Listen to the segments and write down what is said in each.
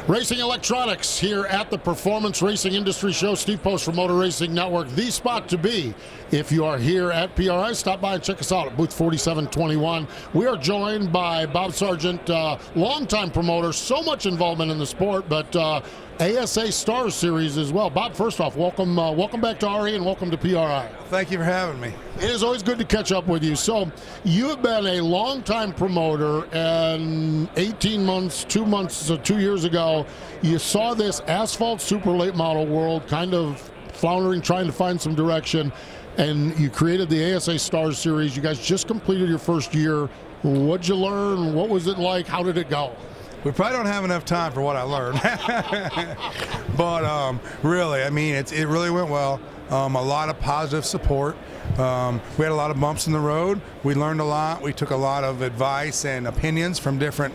Racing electronics here at the Performance Racing Industry Show. Steve Post from Motor Racing Network, the spot to be. If you are here at PRI, stop by and check us out at booth 4721. We are joined by Bob Sargent, longtime promoter, so much involvement in the sport, but ASA Stars Series as well. Bob, first off, welcome back to RE and welcome to PRI. Thank you for having me. It is always good to catch up with you. So you have been a longtime promoter, and 18 months, 2 years ago, you saw this asphalt super late model world kind of floundering, trying to find some direction, and you created the ASA Stars Series. You guys just completed your first year. What'd you learn? What was it like? How did it go? We probably don't have enough time for what I learned. But really, I mean, it really went well. A lot of positive support. We had a lot of bumps in the road. We learned a lot. We took a lot of advice and opinions from different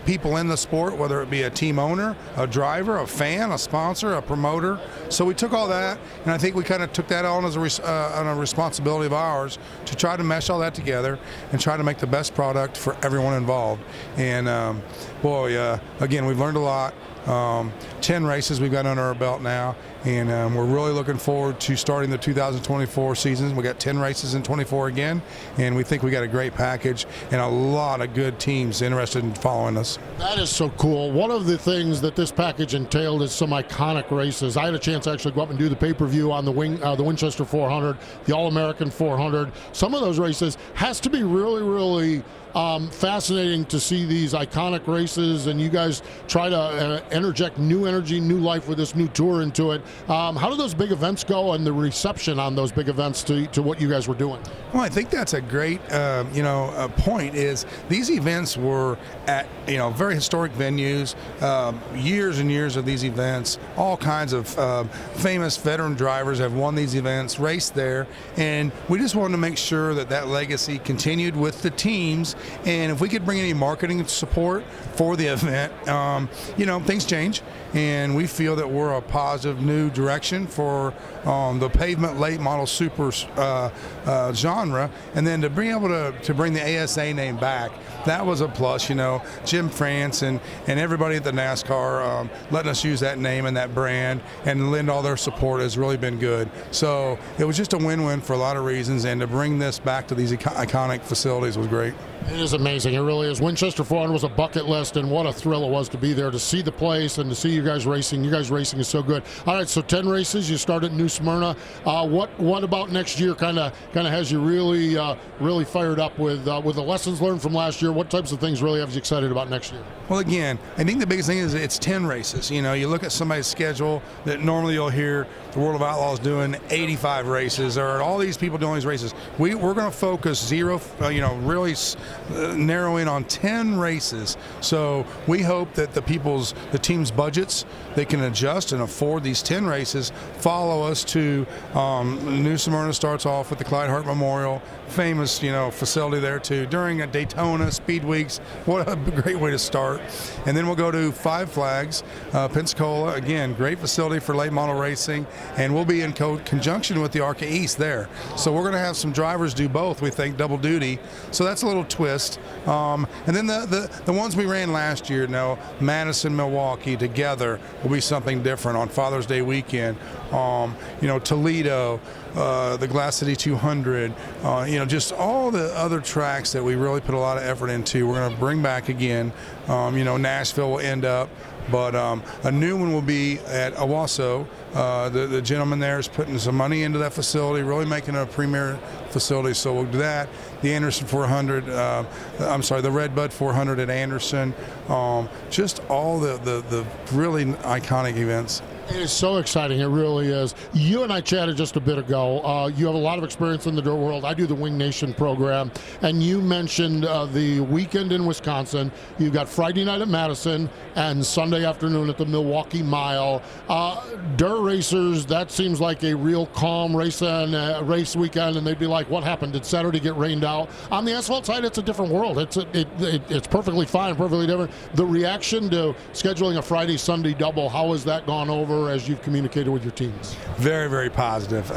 people in the sport, whether it be a team owner, a driver, a fan, a sponsor, a promoter. So we took all that, and I think we kind of took that on as a responsibility of ours to try to mesh all that together and try to make the best product for everyone involved. And again, we've learned a lot. 10 races we've got under our belt now, and we're really looking forward to starting the 2024 season. We got 10 races in 24 again, and we think we got a great package and a lot of good teams interested in following us. That is so cool. One of the things that this package entailed is some iconic races. I had a chance to actually go up and do the pay-per-view on the Winchester 400, the All-American 400. Some of those races has to be really, really fascinating to see these iconic races, and you guys try to interject new energy, new life with this new tour into it. How do those big events go, and the reception on those big events to what you guys were doing? Well, I think that's a great point. Is these events were at very historic venues, years and years of these events. All kinds of famous veteran drivers have won these events, raced there, and we just wanted to make sure that legacy continued with the teams. And if we could bring any marketing support for the event, things change, and we feel that we're a positive new direction for the pavement late model super genre. And then to be able to bring the ASA name back, that was a plus. Jim France and everybody at the NASCAR letting us use that name and that brand and lend all their support has really been good. So it was just a win-win for a lot of reasons, and to bring this back to these iconic facilities was great. It is amazing. It really is. Winchester 400 was a bucket list, and what a thrill it was to be there, to see the place and to see you guys racing. You guys racing is so good. All right, so 10 races. You start at New Smyrna. What about next year kind of has you really fired up with the lessons learned from last year? What types of things really have you excited about next year? Well, again, I think the biggest thing is it's 10 races. You look at somebody's schedule that normally you'll hear the World of Outlaws doing 85 races, or all these people doing these races. We're going to focus really narrow in on 10 races. So we hope that the team's budgets, they can adjust and afford these 10 races. Follow us to New Smyrna. Starts off with the Clyde Hart Memorial, famous facility there too. During a Daytona Speed Weeks, what a great way to start. And then we'll go to Five Flags, Pensacola. Again, great facility for late model racing, and we'll be in conjunction with the Arca East there. So we're going to have some drivers do both, we think, double duty. So that's a little twist. And then the ones we ran last year, Madison, Milwaukee together will be something different on Father's Day weekend. Toledo, the Glass City 200, just all the other tracks that we really put a lot of effort into. We're going to bring back again. Nashville will end up, but a new one will be at Owasso. The gentleman there is putting some money into that facility, really making it a premier facility. So we'll do that. The Anderson 400, the Red Bud 400 at Anderson. Just all the really iconic events. It is so exciting. It really is. You and I chatted just a bit ago. You have a lot of experience in the dirt world. I do the Wing Nation program, and you mentioned the weekend in Wisconsin. You've got Friday night at Madison and Sunday afternoon at the Milwaukee Mile. Dirt racers, that seems like a real calm race weekend, and they'd be like, what happened? Did Saturday get rained out? On the asphalt side, it's a different world. It's perfectly fine, perfectly different. The reaction to scheduling a Friday-Sunday double, how has that gone over as you've communicated with your teams? Very, very positive.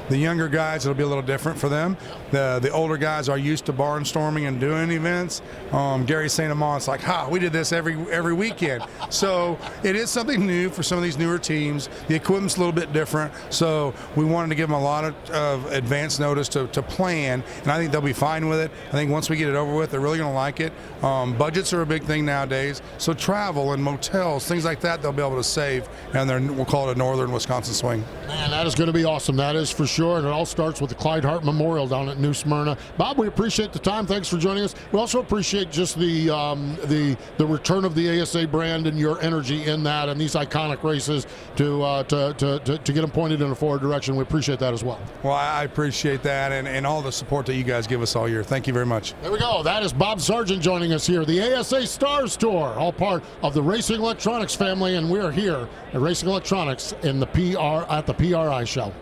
The younger guys, it'll be a little different for them. The older guys are used to barnstorming and doing events. Gary St. Amant's like, we did this every weekend. So it is something new for some of these newer teams. The equipment's a little bit different, so we wanted to give them a lot of advance notice to plan, and I think they'll be fine with it. I think once we get it over with, they're really going to like it. Budgets are a big thing nowadays, so travel and motels, things like that, they'll be able to save, and we'll call it a Northern Wisconsin swing. Man, that is going to be awesome. That is for sure, and it all starts with the Clyde Hart Memorial down at New Smyrna. Bob, we appreciate the time. Thanks for joining us. We also appreciate just the return of the ASA brand and your energy in that, and these iconic races to get them pointed in a forward direction. We appreciate that as well. Well, I appreciate that and all the support that you guys give us all year. Thank you very much. There we go. That is Bob Sargent joining us here. The ASA Stars Tour, all part of the Racing Electronics family, and we're here at Racing Electronics in the PRI Show.